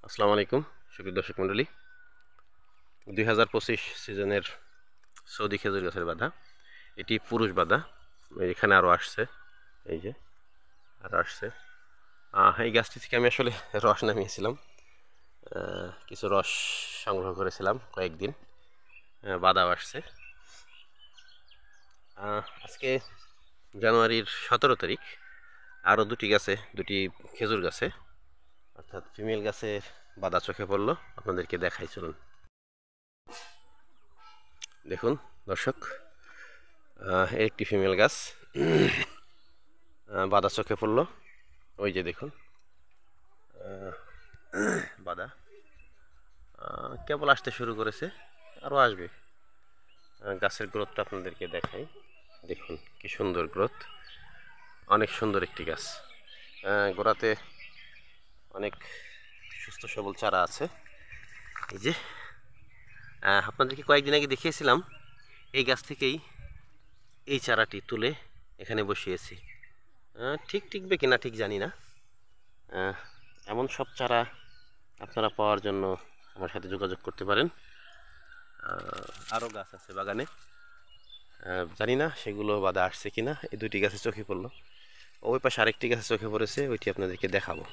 আসসালামু আলাইকুম সুপ্রিয় দর্শক মণ্ডলী। 2025 সিজনের সৌদি খেজুর গাছের বাধা, এটি পুরুষ বাধা। এখানে আরও আসছে, এই যে আরও আসছে। এই গাছটি থেকে আমি আসলে রস নামিয়েছিলাম, কিছু রস সংগ্রহ করেছিলাম কয়েকদিন, বাধাও আসছে। আজকে জানুয়ারির 17 তারিখ আরও দুটি খেজুর গাছে অর্থাৎ ফিমেল গাছের বাধা চোখে পড়লো, আপনাদেরকে দেখাই চলুন। দেখুন দর্শক, একটি ফিমেল গাছ বাধা চোখে পড়লো, ওই যে দেখুন বাধা কেবল আসতে শুরু করেছে, আরও আসবে। গাছের গ্রোথটা আপনাদেরকে দেখাই, দেখুন কি সুন্দর গ্রোথ, অনেক সুন্দর একটি গাছ। গোড়াতে অনেক সুস্থ সবল চারা আছে। এই যে আপনাদেরকে কয়েকদিন আগে দেখিয়েছিলাম, এই গাছ থেকেই এই চারাটি তুলে এখানে বসিয়েছি। ঠিক টিকবে কিনা ঠিক জানি না। এমন সব চারা আপনারা পাওয়ার জন্য আমার সাথে যোগাযোগ করতে পারেন। আরও গাছ আছে বাগানে, জানি না সেগুলো বাধা আসছে কিনা। এই দুটি গাছে চোখে পড়লো, ওই পাশে আরেকটি গাছে চোখে পড়েছে, ওইটি আপনাদেরকে দেখাবো।